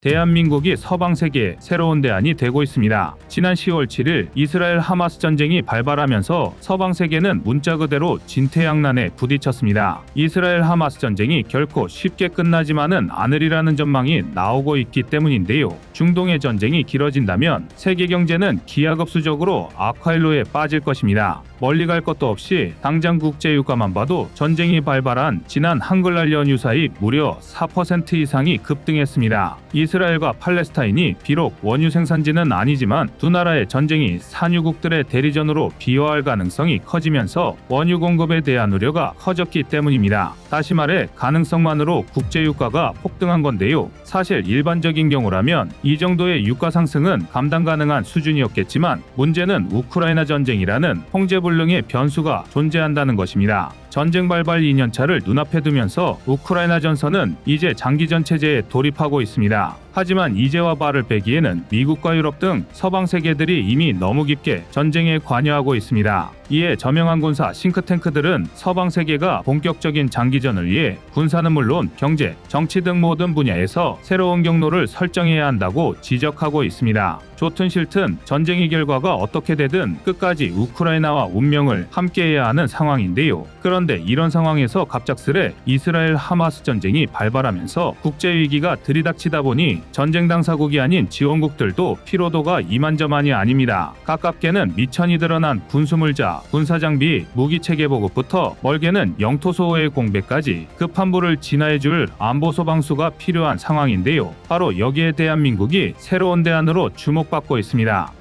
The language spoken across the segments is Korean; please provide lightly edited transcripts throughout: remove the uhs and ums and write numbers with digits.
대한민국이 서방 세계의 새로운 대안이 되고 있습니다. 지난 10월 7일 이스라엘 하마스 전쟁이 발발하면서 서방 세계는 문자 그대로 진퇴양난에 부딪혔습니다. 이스라엘 하마스 전쟁이 결코 쉽게 끝나지만은 않으리라는 전망이 나오고 있기 때문인데요. 중동의 전쟁이 길어진다면 세계 경제는 기하급수적으로 악화일로에 빠질 것입니다. 멀리 갈 것도 없이 당장 국제유가만 봐도 전쟁이 발발한 지난 한글날 연휴 사이 무려 4% 이상이 급등했습니다. 이스라엘과 팔레스타인이 비록 원유 생산지는 아니지만 두 나라의 전쟁이 산유국들의 대리전으로 비화할 가능성이 커지면서 원유 공급에 대한 우려가 커졌기 때문입니다. 다시 말해 가능성만으로 국제유가가 폭등한 건데요. 사실 일반적인 경우라면 이 정도의 유가 상승은 감당 가능한 수준이었겠지만 문제는 우크라이나 전쟁이라는 통제불능의 변수가 존재한다는 것입니다. 전쟁 발발 2년차를 눈앞에 두면서 우크라이나 전선은 이제 장기전 체제에 돌입하고 있습니다. 하지만 이제와 발을 빼기에는 미국과 유럽 등 서방 세계들이 이미 너무 깊게 전쟁에 관여하고 있습니다. 이에 저명한 군사 싱크탱크들은 서방 세계가 본격적인 장기전을 위해 군사는 물론 경제, 정치 등 모든 분야에서 새로운 경로를 설정해야 한다고 지적하고 있습니다. 좋든 싫든 전쟁의 결과가 어떻게 되든 끝까지 우크라이나와 운명을 함께해야 하는 상황인데요. 그런데 이런 상황에서 갑작스레 이스라엘 하마스 전쟁이 발발하면서 국제위기가 들이닥치다 보니 전쟁 당사국이 아닌 지원국들도 피로도가 이만저만이 아닙니다. 가깝게는 미천이 드러난 군수물자, 군사장비, 무기체계 보급부터 멀게는 영토 소호의 공백까지 급한 불을 진화해줄 안보 소방수가 필요한 상황인데요. 바로 여기에 대한민국이 새로운 대안으로 주목받고 있습니다.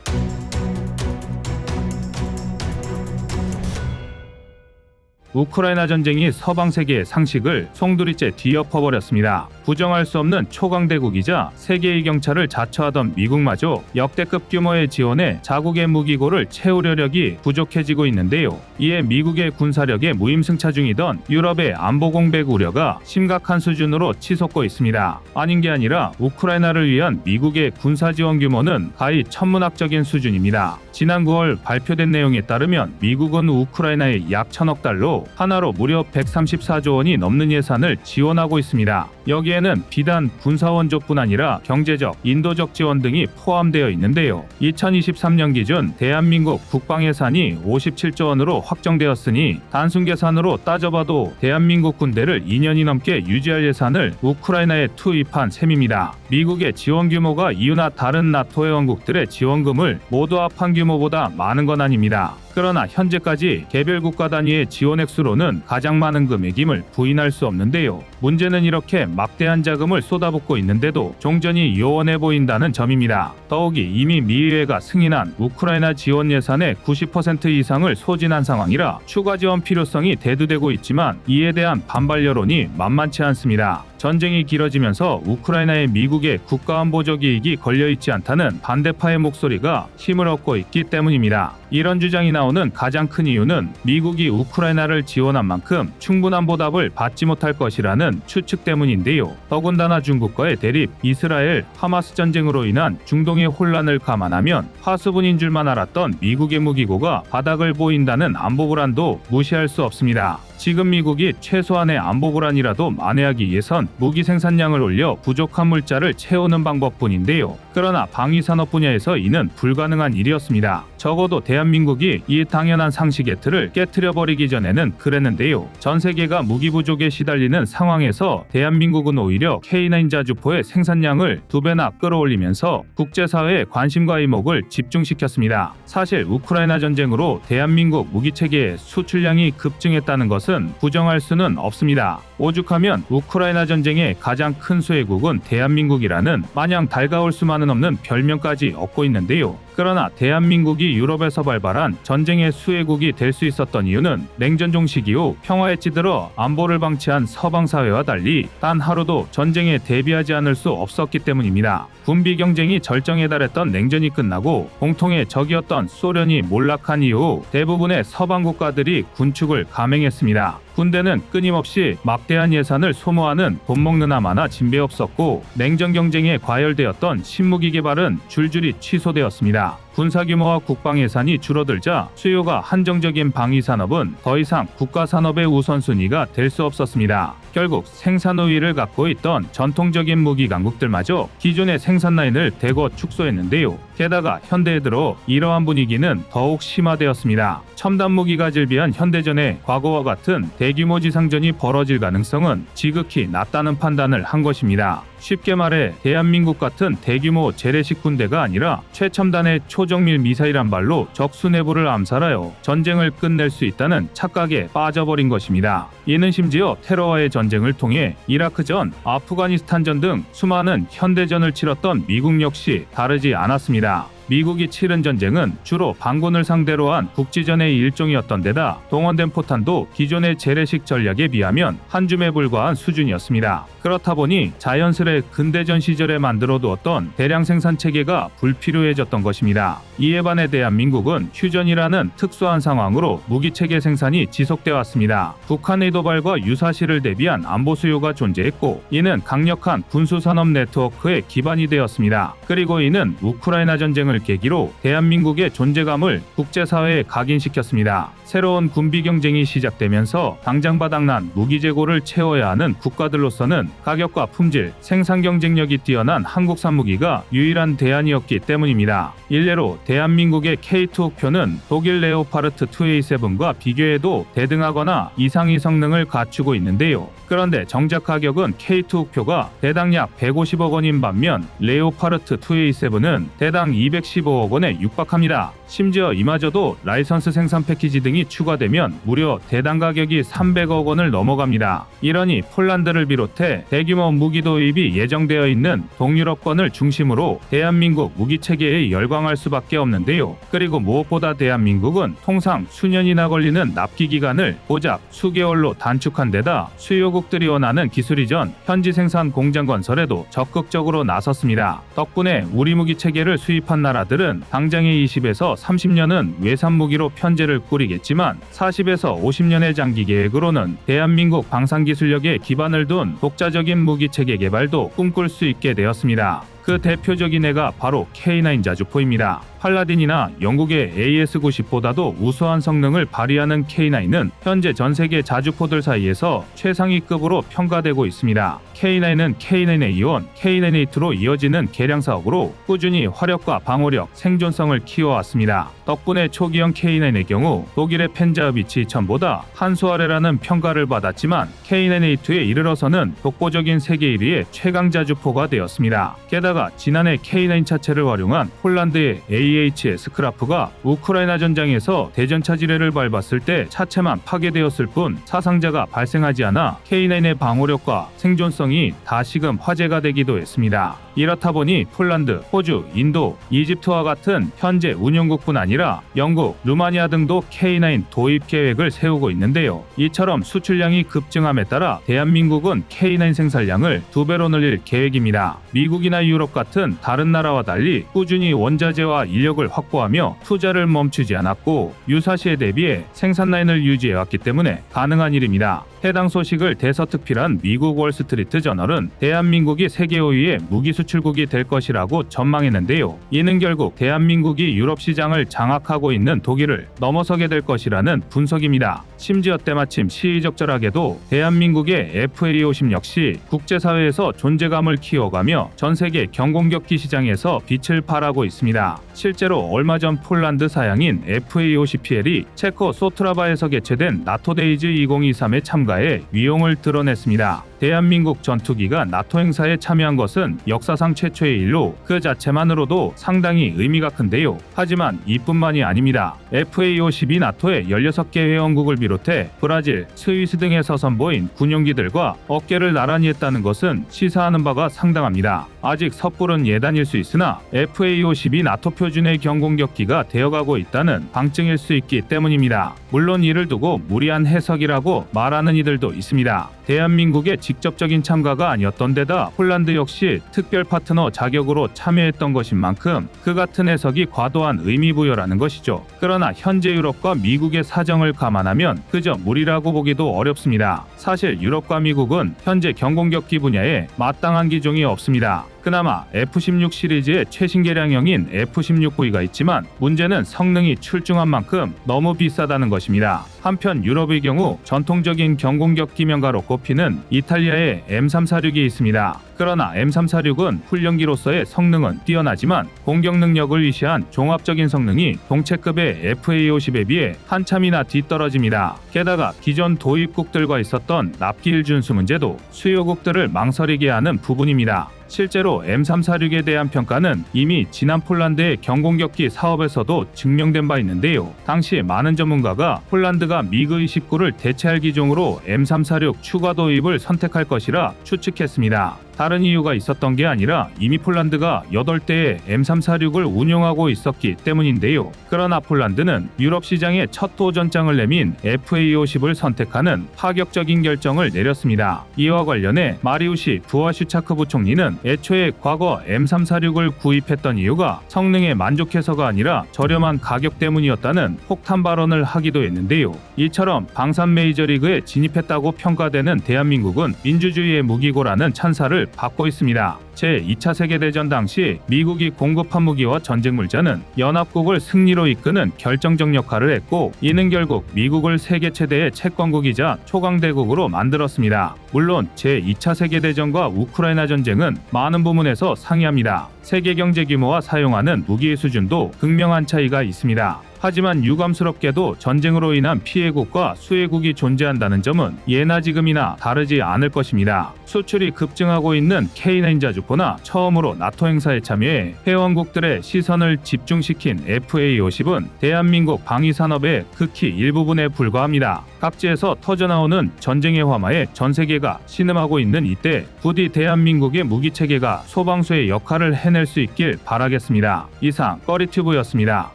우크라이나 전쟁이 서방 세계의 상식을 송두리째 뒤엎어버렸습니다. 부정할 수 없는 초강대국이자 세계의 경찰을 자처하던 미국마저 역대급 규모의 지원에 자국의 무기고를 채우려력이 부족해지고 있는데요. 이에 미국의 군사력에 무임승차 중이던 유럽의 안보 공백 우려가 심각한 수준으로 치솟고 있습니다. 아닌 게 아니라 우크라이나를 위한 미국의 군사 지원 규모는 가히 천문학적인 수준입니다. 지난 9월 발표된 내용에 따르면 미국은 우크라이나에 약 1,000억 달러, 하나로 무려 134조 원이 넘는 예산을 지원하고 있습니다. 여기에는 비단 군사원조뿐 아니라 경제적, 인도적 지원 등이 포함되어 있는데요. 2023년 기준 대한민국 국방 예산이 57조 원으로 확정되었으니 단순 계산으로 따져봐도 대한민국 군대를 2년이 넘게 유지할 예산을 우크라이나에 투입한 셈입니다. 미국의 지원 규모가 이유나 다른 나토 회원국들의 지원금을 모두 합한 규모보다 많은 건 아닙니다. 그러나 현재까지 개별 국가 단위의 지원 액수로는 가장 많은 금액임을 부인할 수 없는데요. 문제는 이렇게 막대한 자금을 쏟아붓고 있는데도 종전이 요원해 보인다는 점입니다. 더욱이 이미 미의회가 승인한 우크라이나 지원 예산의 90% 이상을 소진한 상황이라 추가 지원 필요성이 대두되고 있지만 이에 대한 반발 여론이 만만치 않습니다. 전쟁이 길어지면서 우크라이나에 미국의 국가안보적 이익이 걸려있지 않다는 반대파의 목소리가 힘을 얻고 있기 때문입니다. 이런 주장이 나오는 가장 큰 이유는 미국이 우크라이나를 지원한 만큼 충분한 보답을 받지 못할 것이라는 추측 때문인데요. 더군다나 중국과의 대립, 이스라엘, 하마스 전쟁으로 인한 중동의 혼란을 감안하면 하수분인 줄만 알았던 미국의 무기고가 바닥을 보인다는 안보 불안도 무시할 수 없습니다. 지금 미국이 최소한의 안보 불안이라도 만회하기 위해선 무기 생산량을 올려 부족한 물자를 채우는 방법뿐인데요. 그러나 방위산업 분야에서 이는 불가능한 일이었습니다. 적어도 대한민국이 이 당연한 상식의 틀을 깨트려버리기 전에는 그랬는데요. 전 세계가 무기 부족에 시달리는 상황에서 대한민국은 오히려 K9 자주포의 생산량을 2배나 끌어올리면서 국제사회의 관심과 이목을 집중시켰습니다. 사실 우크라이나 전쟁으로 대한민국 무기체계의 수출량이 급증했다는 것은 부정할 수는 없습니다. 오죽하면 우크라이나 전쟁의 가장 큰 수혜국은 대한민국이라는 마냥 달가울 수만은 없는 별명까지 얻고 있는데요. 그러나 대한민국이 유럽에서 발발한 전쟁의 수혜국이 될 수 있었던 이유는 냉전 종식 이후 평화에 찌들어 안보를 방치한 서방 사회와 달리 단 하루도 전쟁에 대비하지 않을 수 없었기 때문입니다. 군비 경쟁이 절정에 달했던 냉전이 끝나고 공통의 적이었던 소련이 몰락한 이후 대부분의 서방 국가들이 군축을 감행했습니다. 군대는 끊임없이 막대한 예산을 소모하는 돈 먹는 아마나 진배 없었고 냉전 경쟁에 과열되었던 신무기 개발은 줄줄이 취소되었습니다. 군사규모와 국방 예산이 줄어들자 수요가 한정적인 방위 산업은 더 이상 국가 산업의 우선순위가 될 수 없었습니다. 결국 생산 우위를 갖고 있던 전통적인 무기 강국들마저 기존의 생산 라인을 대거 축소했는데요. 게다가 현대에 들어 이러한 분위기는 더욱 심화되었습니다. 첨단 무기가 질비한 현대전에 과거와 같은 대규모 지상전이 벌어질 가능성은 지극히 낮다는 판단을 한 것입니다. 쉽게 말해 대한민국 같은 대규모 재래식 군대가 아니라 최첨단의 초정밀 미사일 한 발로 적 수뇌부를 암살하여 전쟁을 끝낼 수 있다는 착각에 빠져버린 것입니다. 이는 심지어 테러와의 전쟁을 통해 이라크전, 아프가니스탄전 등 수많은 현대전을 치렀던 미국 역시 다르지 않았습니다. 미국이 치른 전쟁은 주로 반군을 상대로 한 국지전의 일종이었던 데다 동원된 포탄도 기존의 재래식 전략에 비하면 한 줌에 불과한 수준이었습니다. 그렇다 보니 자연스레 근대전 시절에 만들어 두었던 대량 생산 체계가 불필요해졌던 것입니다. 이에 반해 대한민국은 휴전이라는 특수한 상황으로 무기 체계 생산이 지속되어 왔습니다. 북한의 도발과 유사시를 대비한 안보 수요가 존재했고 이는 강력한 군수산업 네트워크의 기반이 되었습니다. 그리고 이는 우크라이나 전쟁을 계기로 대한민국의 존재감을 국제사회에 각인시켰습니다. 새로운 군비 경쟁이 시작되면서 당장 바닥난 무기 재고를 채워야 하는 국가들로서는 가격과 품질, 생산 경쟁력이 뛰어난 한국산 무기가 유일한 대안이었기 때문입니다. 일례로 대한민국의 K2 흑표는 독일 레오파르트 2A7과 비교해도 대등하거나 이상의 성능을 갖추고 있는데요. 그런데 정작 가격은 K2 흑표가 대당 약 150억 원인 반면 레오파르트 2A7은 대당 215억 원에 육박합니다. 심지어 이마저도 라이선스 생산 패키지 등이 추가되면 무려 대당 가격이 300억 원을 넘어갑니다. 이러니 폴란드를 비롯해 대규모 무기 도입이 예정되어 있는 동유럽권을 중심으로 대한민국 무기 체계에 열광할 수밖에 없는데요. 그리고 무엇보다 대한민국은 통상 수년이나 걸리는 납기 기간을 고작 수개월로 단축한 데다 수요국들이 원하는 기술 이전, 현지 생산 공장 건설에도 적극적으로 나섰습니다. 덕분에 우리 무기 체계를 수입한 나라들은 당장의 20에서 30년은 외산 무기로 편제를 꾸리겠지만 40에서 50년의 장기 계획으로는 대한민국 방산기술력에 기반을 둔 독자적인 무기 체계 개발도 꿈꿀 수 있게 되었습니다. 그 대표적인 애가 바로 K9 자주포입니다. 팔라딘이나 영국의 AS-90보다도 우수한 성능을 발휘하는 K9은 현재 전 세계 자주포들 사이에서 최상위급으로 평가되고 있습니다. K9은 K9A1, K9A2로 이어지는 개량 사업으로 꾸준히 화력과 방어력, 생존성을 키워왔습니다. 덕분에 초기형 K9의 경우 독일의 펜자흐비치 2000보다 한 수 아래라는 평가를 받았지만 K9A2에 이르러서는 독보적인 세계 1위의 최강 자주포가 되었습니다. 게다가 지난해 K9 차체를 활용한 폴란드의 AHS 크라프가 우크라이나 전장에서 대전차 지뢰를 밟았을 때 차체만 파괴되었을 뿐 사상자가 발생하지 않아 K9의 방어력과 생존성이 다시금 화제가 되기도 했습니다. 이렇다 보니 폴란드, 호주, 인도, 이집트와 같은 현재 운용국뿐 아니라 영국, 루마니아 등도 K9 도입 계획을 세우고 있는데요. 이처럼 수출량이 급증함에 따라 대한민국은 K9 생산량을 2배로 늘릴 계획입니다. 미국이나 유럽 같은 다른 나라와 달리 꾸준히 원자재와 인력을 확보하며 투자를 멈추지 않았고 유사시에 대비해 생산 라인을 유지해왔기 때문에 가능한 일입니다. 해당 소식을 대서특필한 미국 월스트리트 저널은 대한민국이 세계 5위의 무기 수출국이 될 것이라고 전망했는데요. 이는 결국 대한민국이 유럽 시장을 장악하고 있는 독일을 넘어서게 될 것이라는 분석입니다. 심지어 때마침 시의적절하게도 대한민국의 FA50 역시 국제사회에서 존재감을 키워가며 전 세계 경공격기 시장에서 빛을 발하고 있습니다. 실제로 얼마 전 폴란드 사양인 FA50PL이 체코 소트라바에서 개최된 나토데이즈 2023에 참가해 위용을 드러냈습니다. 대한민국 전투기가 나토 행사에 참여한 것은 역사상 최초의 일로 그 자체만으로도 상당히 의미가 큰데요. 하지만 이뿐만이 아닙니다. FA50이 나토의 16개 회원국을 비롯해 브라질, 스위스 등에서 선보인 군용기들과 어깨를 나란히 했다는 것은 시사하는 바가 상당합니다. 아직 섣부른 예단일 수 있으나 FA50이 나토 표준의 경공격기가 되어가고 있다는 방증일 수 있기 때문입니다. 물론 이를 두고 무리한 해석이라고 말하는 이들도 있습니다. 대한민국의 직접적인 참가가 아니었던 데다 폴란드 역시 특별 파트너 자격으로 참여했던 것인 만큼 그 같은 해석이 과도한 의미 부여라는 것이죠. 그러나 현재 유럽과 미국의 사정을 감안하면 그저 무리라고 보기도 어렵습니다. 사실 유럽과 미국은 현재 경공격기 분야에 마땅한 기종이 없습니다. 그나마 F-16 시리즈의 최신 개량형인 F-16V가 있지만 문제는 성능이 출중한 만큼 너무 비싸다는 것입니다. 한편 유럽의 경우 전통적인 경공격 기명가로 꼽히는 이탈리아의 M346이 있습니다. 그러나 M346은 훈련기로서의 성능은 뛰어나지만 공격 능력을 위시한 종합적인 성능이 동체급의 FA-50에 비해 한참이나 뒤떨어집니다. 게다가 기존 도입국들과 있었던 납기일 준수 문제도 수요국들을 망설이게 하는 부분입니다. 실제로 M346에 대한 평가는 이미 지난 폴란드의 경공격기 사업에서도 증명된 바 있는데요. 당시 많은 전문가가 폴란드가 미그-29를 대체할 기종으로 M346 추가 도입을 선택할 것이라 추측했습니다. 다른 이유가 있었던 게 아니라 이미 폴란드가 8대의 M346을 운용하고 있었기 때문인데요. 그러나 폴란드는 유럽 시장에 첫 도전장을 내민 FA-50을 선택하는 파격적인 결정을 내렸습니다. 이와 관련해 마리우시 부아슈차크 부총리는 애초에 과거 M346을 구입했던 이유가 성능에 만족해서가 아니라 저렴한 가격 때문이었다는 폭탄 발언을 하기도 했는데요. 이처럼 방산 메이저리그에 진입했다고 평가되는 대한민국은 민주주의의 무기고라는 찬사를 받고 있습니다. 제2차 세계대전 당시 미국이 공급한 무기와 전쟁물자는 연합국을 승리로 이끄는 결정적 역할을 했고 이는 결국 미국을 세계 최대의 채권국이자 초강대국으로 만들었습니다. 물론 제2차 세계대전과 우크라이나 전쟁은 많은 부분에서 상이합니다. 세계 경제 규모와 사용하는 무기의 수준도 극명한 차이가 있습니다. 하지만 유감스럽게도 전쟁으로 인한 피해국과 수혜국이 존재한다는 점은 예나 지금이나 다르지 않을 것입니다. 수출이 급증하고 있는 K9 자주포나 처음으로 나토 행사에 참여해 회원국들의 시선을 집중시킨 FA-50은 대한민국 방위산업의 극히 일부분에 불과합니다. 각지에서 터져나오는 전쟁의 화마에 전 세계가 신음하고 있는 이때 부디 대한민국의 무기체계가 소방수의 역할을 해낼 수 있길 바라겠습니다. 이상 꺼리튜브였습니다.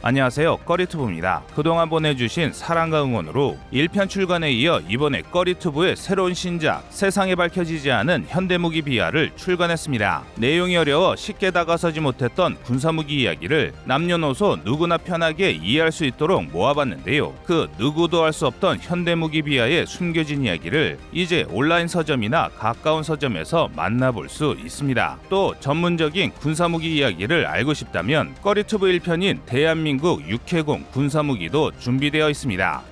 안녕하세요, 꺼리튜브입니다. 그동안 보내주신 사랑과 응원으로 1편 출간에 이어 이번에 꺼리튜브의 새로운 신작 세상에 밝혀지지 않은 현대무기 비하를 출간했습니다. 내용이 어려워 쉽게 다가서지 못했던 군사무기 이야기를 남녀노소 누구나 편하게 이해할 수 있도록 모아봤는데요. 그 누구도 알 수 없던 현대무기 비하의 숨겨진 이야기를 이제 온라인 서점이나 가까운 서점에서 만나볼 수 있습니다. 또 전문적인 군사무기 이야기를 알고 싶다면 꺼리튜브 1편인 대한민국 육해공 군사무기도 준비되어 있습니다.